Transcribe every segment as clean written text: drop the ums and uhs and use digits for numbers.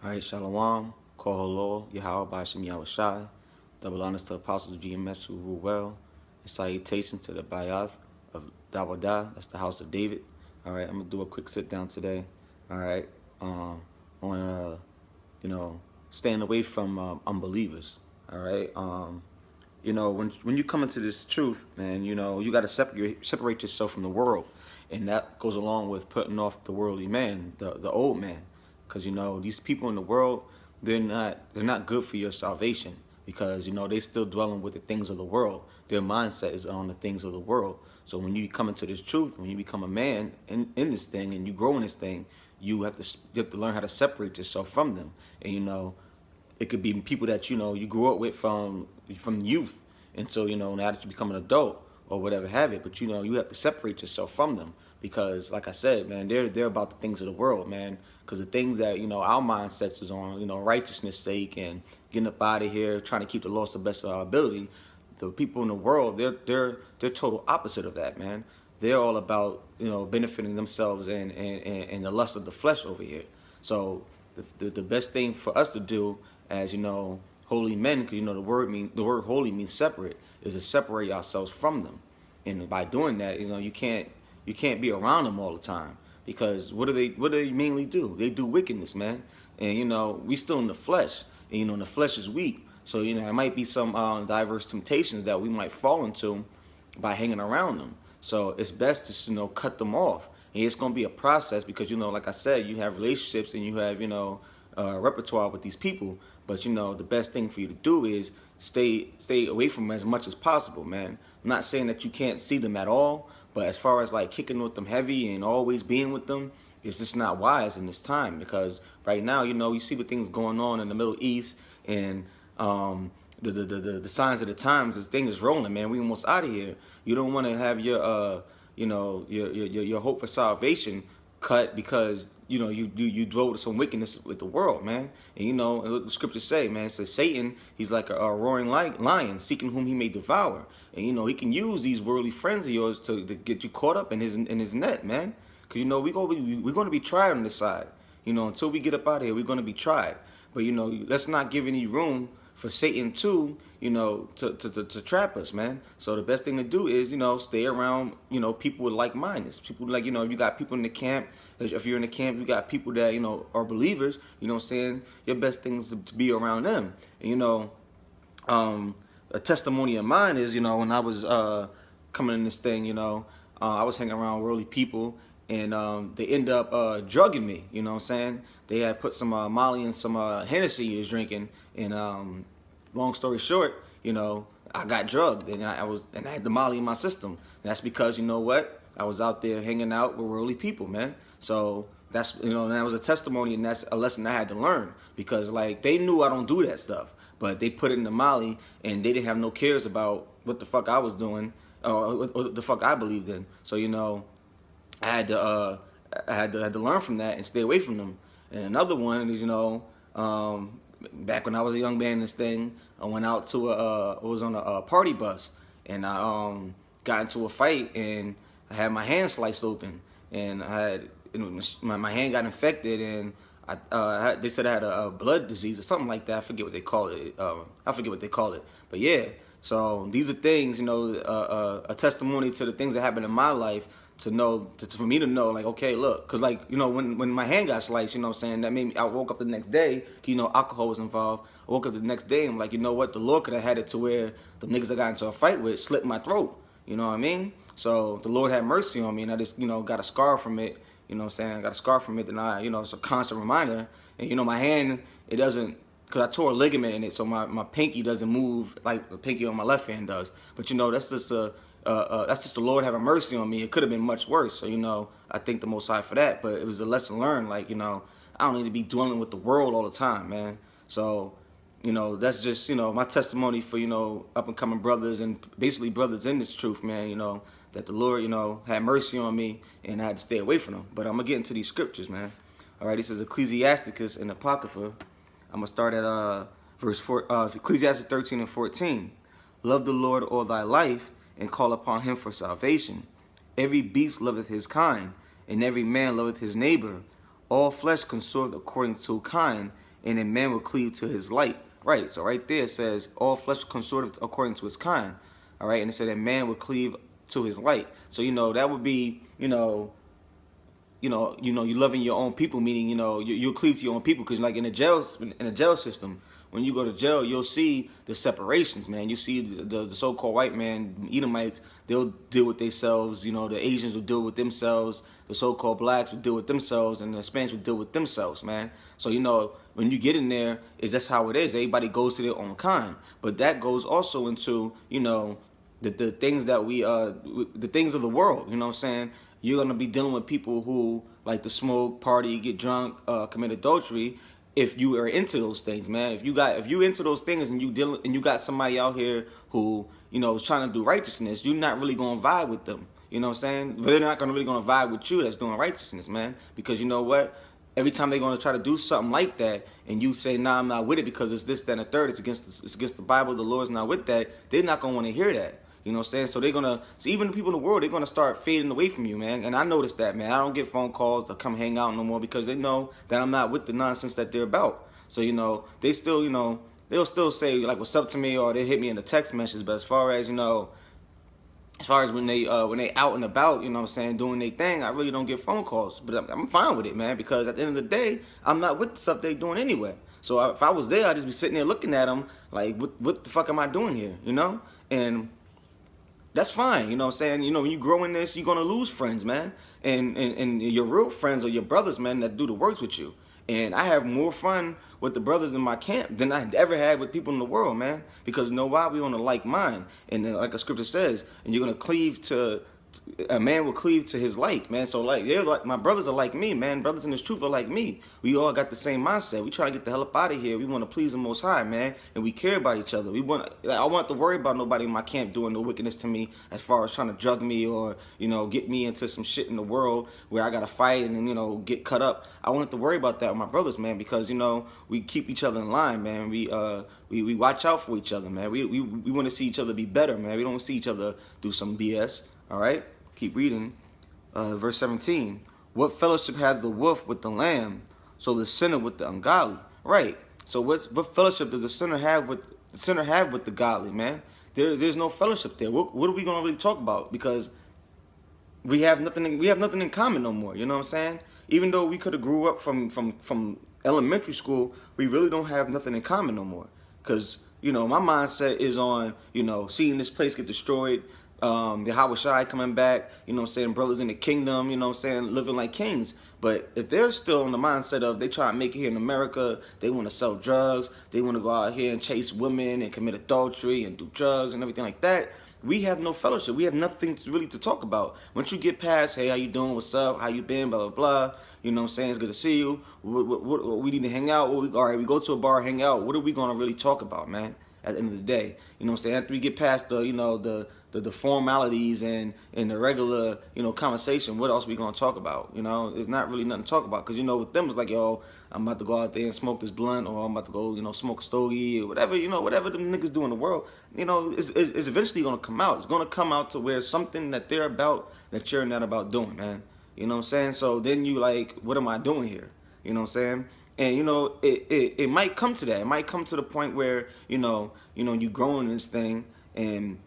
All right, Shalom, Koholo, Yahweh, Bashim Yahushai, double honors to Apostles GMS who rule well, and salutations to the Bayath of Dawadah, that's the house of David. All right, I'm gonna do a quick sit down today. All right, on staying away from unbelievers. All right, when you come into this truth, man, you got to separate yourself from the world, and that goes along with putting off the worldly man, the old man, because these people in the world, they're not good for your salvation, because they still dwelling with the things of the world. Their mindset is on the things of the world. So when you come into this truth, when you become a man in this thing and you grow in this thing, you have to learn how to separate yourself from them. And it could be people that you grew up with from youth until now that you become an adult or whatever have it. But you have to separate yourself from them, because like I said, man, they're about the things of the world, man. Because the things that our mindsets is on, righteousness sake and getting up out of here, trying to keep the law to the best of our ability. The people in the world, they're total opposite of that, man. They're all about benefiting themselves and the lust of the flesh over here. So the best thing for us to do as holy men, because the word holy means separate, is to separate ourselves from them. And by doing that, you can't be around them all the time, because what do they mainly do? They do wickedness, man. And we still in the flesh, and the flesh is weak. So it might be some diverse temptations that we might fall into by hanging around them. So it's best to cut them off. And it's gonna be a process, because like I said, you have relationships and you have repertoire with these people. But the best thing for you to do is stay away from them as much as possible, man. I'm not saying that you can't see them at all, but as far as like kicking with them heavy and always being with them, it's just not wise in this time. Because right now, you see what things going on in the Middle East, and the signs of the times. This thing is rolling, man. We almost out of here. You don't want to have your hope for salvation cut, because you dwell with some wickedness with the world, man. And what the scriptures say, man, it says Satan, he's like a roaring lion, seeking whom he may devour. And he can use these worldly friends of yours to get you caught up in his net, man. Because we're gonna be tried on this side. Until we get up out of here, we're gonna be tried. But let's not give any room for Satan to trap us, man. So the best thing to do is stay around people with like mindedness. People like you got people in the camp. If you're in the camp, you got people that are believers. What I'm saying? Your best thing is to be around them. And a testimony of mine is when I was coming in this thing, I was hanging around worldly people, and they end up drugging me. You know what I'm saying? They had put some Molly and some Hennessy he was drinking, and long story short, I got drugged, and I had the Molly in my system. And that's because what? I was out there hanging out with worldly people, man. So that's that was a testimony, and that's a lesson I had to learn, because like they knew I don't do that stuff, but they put it in the Molly, and they didn't have no cares about what the fuck I was doing, or what the fuck I believed in. So I had to learn from that and stay away from them. And another one is back when I was a young man in this thing, I went out to was on a party bus, and I got into a fight, and I had my hand sliced open, and I had my hand got infected, and they said I had a blood disease or something like that. I forget what they call it. But yeah, so these are things, a testimony to the things that happened in my life, to know, for me to know, like, okay, look, because like when my hand got sliced, what I'm saying, that made me. I woke up the next day, alcohol was involved. I woke up the next day, and I'm like, what, the Lord could have had it to where the niggas I got into a fight with slit my throat. You know what I mean? So the Lord had mercy on me, and I just got a scar from it. You know what I'm saying? I got a scar from it, and it's a constant reminder. And my hand, it doesn't, because I tore a ligament in it, so my pinky doesn't move like the pinky on my left hand does. But that's just the Lord having mercy on me. It could have been much worse. So I thank the Most High for that. But it was a lesson learned. Like I don't need to be dwelling with the world all the time, man. So that's just my testimony for up and coming brothers, and basically brothers in this truth, man. That the Lord had mercy on me, and I had to stay away from them. But I'm gonna get into these scriptures, man. All right, this is Ecclesiasticus and Apocrypha. I'm gonna start at verse 4, Ecclesiastes 13 and 14. Love the Lord all thy life, and call upon him for salvation. Every beast loveth his kind, and every man loveth his neighbor. All flesh consorteth according to kind, and then man will cleave to his light. Right. So right there it says all flesh comes sort of according to its kind. All right, and it said that man will cleave to his light. So that would be you loving your own people, meaning you'll cleave to your own people, because like in a jail system, when you go to jail, you'll see the separations, man. You see the so-called white man, Edomites, they'll deal with themselves. The Asians will deal with themselves. The so-called blacks will deal with themselves, and the Hispanics will deal with themselves, man. So when you get in there, that's how it is. Everybody goes to their own kind, but that goes also into the things that the things of the world. You know what I'm saying? You're gonna be dealing with people who like to smoke, party, get drunk, commit adultery. If you are into those things, man, if you into those things and you got somebody out here who is trying to do righteousness, you're not really gonna vibe with them. You know what I'm saying? But they're not really gonna vibe with you that's doing righteousness, man. Because you know what? Every time they're gonna try to do something like that, and you say, "Nah, I'm not with it because it's this, that, and the third. It's against the Bible. The Lord's not with that." They're not gonna want to hear that. You know what I'm saying? So even the people in the world, they're gonna start fading away from you, man. And I noticed that, man. I don't get phone calls to come hang out no more because they know that I'm not with the nonsense that they're about. So they still, they'll still say like "what's up" to me, or they hit me in a text message. But as far as when they out and about, you know what I'm saying, doing their thing, I really don't get phone calls. But I'm fine with it, man, because at the end of the day, I'm not with the stuff they're doing anyway. So if I was there, I'd just be sitting there looking at them like, what the fuck am I doing here, And that's fine, you know what I'm saying? When you grow in this, you're going to lose friends, man. And your real friends are your brothers, man, that do the works with you. And I have more fun with the brothers in my camp than I ever had with people in the world, man. Because you know why? We on a like mind. And like the scripture says, and you're going to cleave to, a man will cleave to his like, man. So they're like, my brothers are like me, man. Brothers in this truth are like me. We all got the same mindset. We try to get the hell up out of here. We want to please the Most High, man. And we care about each other. I want to worry about nobody in my camp doing no wickedness to me as far as trying to drug me or, get me into some shit in the world where I got to fight and then, get cut up. I want to worry about that with my brothers, man, because, we keep each other in line, man. We watch out for each other, man. We want to see each other be better, man. We don't see each other do some BS. All right, keep reading. Verse 17. What fellowship had the wolf with the lamb? So the sinner with the ungodly. Right. So what fellowship does the sinner have with the godly, man? There's no fellowship there. What are we gonna really talk about? Because we have nothing in common no more. You know what I'm saying? Even though we could have grew up from elementary school, we really don't have nothing in common no more. Because my mindset is on seeing this place get destroyed. The Hawashai coming back, brothers in the kingdom, living like kings. But if they're still in the mindset of they try to make it here in America, they want to sell drugs, they want to go out here and chase women and commit adultery and do drugs and everything like that, we have no fellowship. We have nothing really to talk about. Once you get past, hey, how you doing? What's up? How you been? Blah, blah, blah. You know what I'm saying? It's good to see you. What we need to hang out. All right, we go to a bar, hang out. What are we going to really talk about, man? At the end of the day, you know what I'm saying? After we get past the formalities and the regular, conversation, what else we gonna talk about? There's not really nothing to talk about, because with them it's like, yo, I'm about to go out there and smoke this blunt, or I'm about to go, smoke a stogie, or whatever, whatever them niggas do in the world, it's eventually gonna come out. It's gonna come out to where something that they're about that you're not about doing, man. You know what I'm saying? So then you like, what am I doing here? You know what I'm saying? And it might come to that. It might come to the point where you grow in this thing and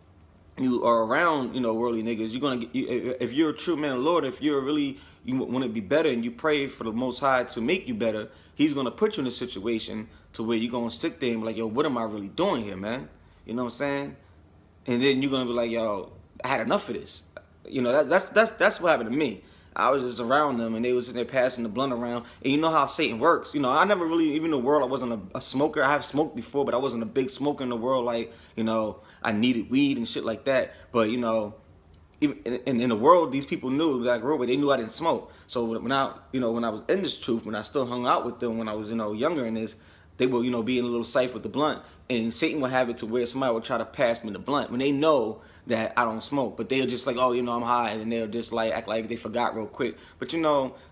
you are around worldly niggas. You're gonna get, if you're a true man of the Lord, if you're really, you want to be better and you pray for the Most High to make you better, He's gonna put you in a situation to where you're gonna sit there and be like, yo, what am I really doing here, man? You know what I'm saying? And then you're gonna be like, yo, I had enough of this. That's what happened to me. I was just around them, and they was sitting there passing the blunt around. And you know how Satan works. I never really, even in the world, I wasn't a smoker. I have smoked before, but I wasn't a big smoker in the world. Like, I needed weed and shit like that. But, even in the world, these people knew that I grew up with. They knew I didn't smoke. So when I was in this truth, when I still hung out with them, when I was, younger in this, they would, be in a little safe with the blunt. And Satan would have it to where somebody would try to pass me the blunt when they know that I don't smoke. But they'll just like, oh, I'm high. And they'll just like act like they forgot real quick. But,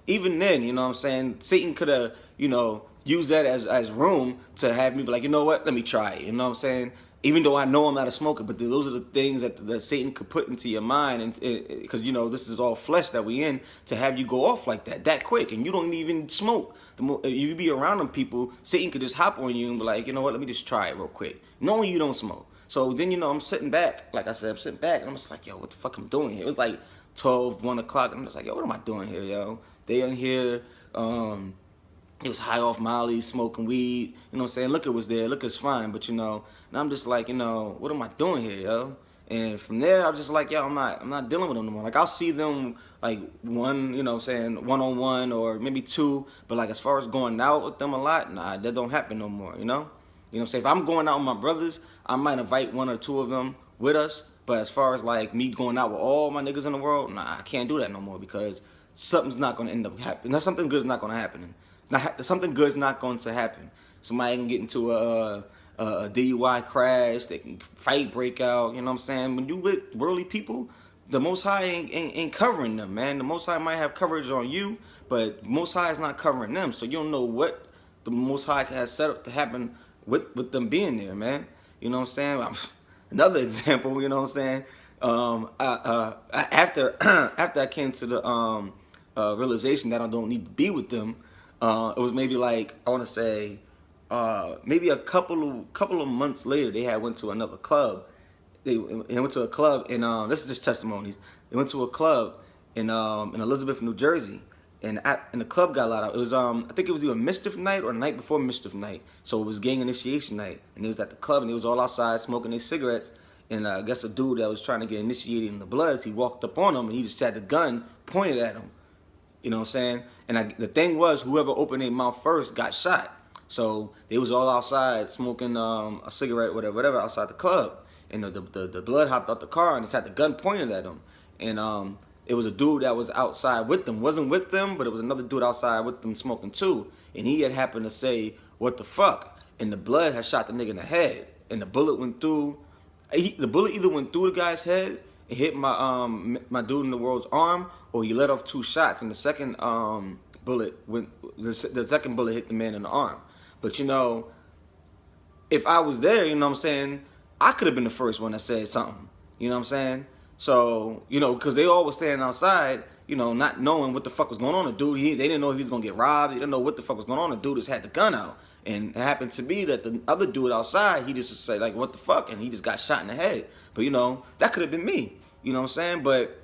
even then, what I'm saying, Satan could have, used that as room to have me be like, you know what, let me try it. You know what I'm saying? Even though I know I'm not a smoker, but those are the things that Satan could put into your mind, and because you know this is all flesh that we in, to have you go off like that quick, and you don't even smoke. You be around them people, Satan could just hop on you and be like, you know what, let me just try it real quick, knowing you don't smoke. So then, you know, I'm sitting back, like I said, I'm sitting back, and I'm just like, yo, what the fuck I'm doing here? It was like 12, 1 o'clock, and I'm just like, yo, what am I doing here, yo? They in here. He was high off Molly, smoking weed. You know what I'm saying? Liquor was there. Liquor's fine, but you know, and I'm just like, you know, what am I doing here, yo? And from there, I'm just like, yo, I'm not dealing with them no more. Like, I'll see them like one, you know what I'm saying, one-on-one or maybe two, but like as far as going out with them a lot, nah, that don't happen no more, you know? You know what I'm saying? If I'm going out with my brothers, I might invite 1 or 2 of them with us, but as far as like me going out with all my niggas in the world, nah, I can't do that no more because something's not gonna end up happening. Something good's not gonna happen. Something good's not going to happen. Somebody can get into a DUI crash. They can fight break out. You know what I'm saying? When you with worldly people, the Most High ain't covering them, man. The Most High might have coverage on you, but Most High is not covering them. So you don't know what the Most High has set up to happen with them being there, man. You know what I'm saying? Another example. You know what I'm saying? After I came to the realization that I don't need to be with them. It was maybe like, I want to say, maybe a couple of months later, they had went to another club. They went to a club, and this is just testimonies. They went to a club in Elizabeth, New Jersey, and the club got loud. It was I think it was either Mischief Night or the night before Mischief Night. So it was gang initiation night, and it was at the club, and they was all outside smoking their cigarettes. And I guess a dude that was trying to get initiated in the Bloods, he walked up on him, and he just had the gun pointed at him. You know what I'm saying? And the thing was, whoever opened their mouth first got shot. So they was all outside smoking a cigarette, whatever, outside the club. And the blood hopped out the car and just had the gun pointed at him. And it was a dude that was outside with them. Wasn't with them, but it was another dude outside with them smoking too. And he had happened to say, "What the fuck?" And the blood had shot the nigga in the head. And the bullet went through. The bullet either went through the guy's head and hit my dude in the world's arm, or he let off 2 shots, and the second bullet hit the man in the arm. But you know, if I was there, you know what I'm saying, I could have been the first one that said something. You know what I'm saying? So, you know, because they all were standing outside, you know, not knowing what the fuck was going on. The dude, they didn't know if he was gonna get robbed. They didn't know what the fuck was going on. The dude just had the gun out, and it happened to be that the other dude outside, he just would say like, "What the fuck?" and he just got shot in the head. But you know, that could have been me. You know what I'm saying? But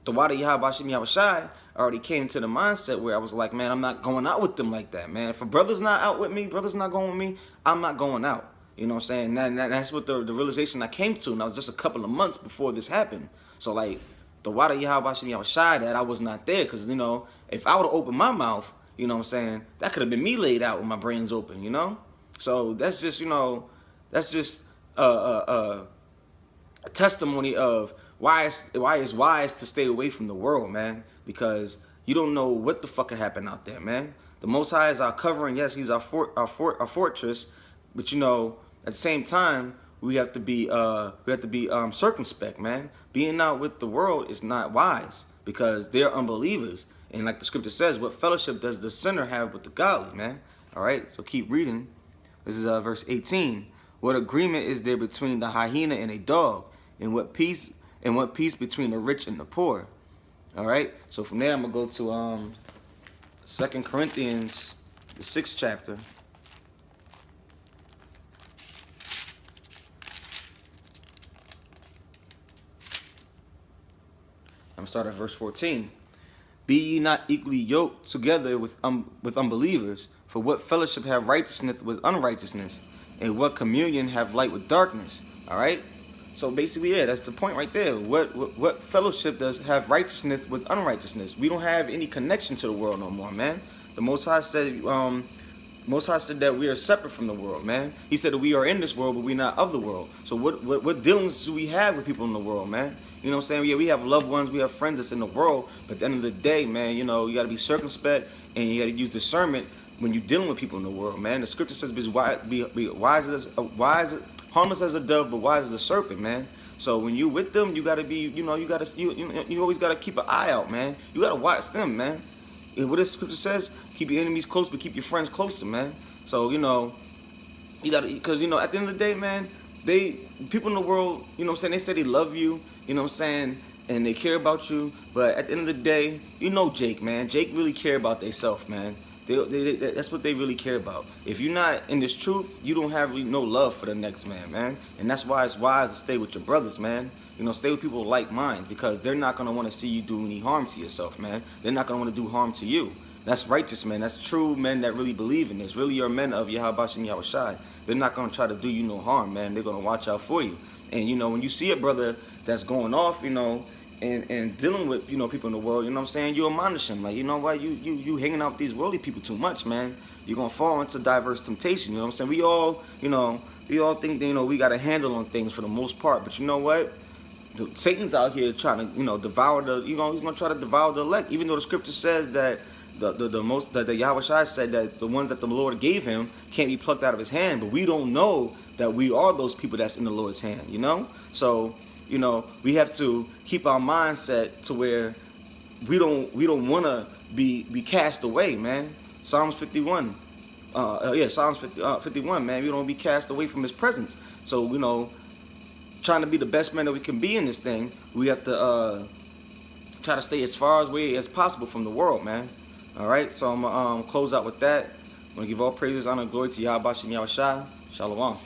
the Wada Yahweh Shem Yahushai already came to the mindset where I was like, man, I'm not going out with them like that, man. If a brother's not out with me, brother's not going with me, I'm not going out. You know what I'm saying? That's what the realization I came to, and that was just a couple of months before this happened. So like, the Wada Yahweh Shem Yahushai, that I was not there, because you know, if I would have opened my mouth, you know what I'm saying, that could have been me laid out with my brains open, you know? So that's just, you know, that's just a testimony of why it's wise to stay away from the world, man, because you don't know what the fuck could happen out there, man. The Most High is our covering. Yes, He's our fortress, but you know, at the same time, we have to be circumspect, man. Being out with the world is not wise because they're unbelievers, and like the scripture says, what fellowship does the sinner have with the godly, man? All right, so keep reading. This is verse 18. What agreement is there between the hyena and a dog? And what peace between the rich and the poor? All right. So from there, I'm gonna go to 2 Corinthians, the 6th chapter. I'm gonna start at verse 14. Be ye not equally yoked together with unbelievers? For what fellowship have righteousness with unrighteousness? And what communion have light with darkness? All right. So basically, yeah, that's the point right there. What fellowship does have righteousness with unrighteousness? We don't have any connection to the world no more, man. The Most High said, that we are separate from the world, man. He said that we are in this world, but we're not of the world. So what dealings do we have with people in the world, man? You know what I'm saying? Yeah, we have loved ones, we have friends that's in the world, but at the end of the day, man, you know, you got to be circumspect and you got to use discernment when you're dealing with people in the world, man. The scripture says, be wise, harmless as a dove, but wise as a serpent, man. So when you with them, you gotta be, you always gotta keep an eye out, man. You gotta watch them, man. And what the scripture says, keep your enemies close, but keep your friends closer, man. So you know, you gotta, because you know, at the end of the day, man, people in the world, you know what I'm saying, they say they love you, you know what I'm saying, and they care about you, but at the end of the day, you know Jake, man. Jake really care about theyself, man. That's what they really care about. If you're not in this truth, you don't have really no love for the next man, man. And that's why it's wise to stay with your brothers, man. You know, stay with people like minds, because they're not gonna want to see you do any harm to yourself, man. They're not gonna want to do harm to you. That's righteous, man. That's true men that really believe in this. Really are men of Yahweh and Yahweh Shai. They're not gonna try to do you no harm, man. They're gonna watch out for you. And you know, when you see a brother that's going off, you know, and dealing with, you know, people in the world, you know what I'm saying, you admonish them, like, you know what, you hanging out with these worldly people too much, man. You're gonna fall into diverse temptation, you know what I'm saying. We all, you know, we all think that, you know, we got a handle on things for the most part, but you know what, Satan's out here trying to, you know, devour the, you know, he's gonna try to devour the elect, even though the scripture says that the Yahweh Shai said that the ones that the Lord gave him can't be plucked out of his hand, but we don't know that we are those people that's in the Lord's hand, you know. So, you know, we have to keep our mindset to where we don't want to be cast away, man. Psalms 51, Psalms 51, man. We don't be cast away from His presence. So, you know, trying to be the best man that we can be in this thing, we have to try to stay as far away as possible from the world, man. All right, so I'm gonna close out with that. I'm gonna give all praises, honor, and glory to Yahweh and Yahweh Shai. Shalom.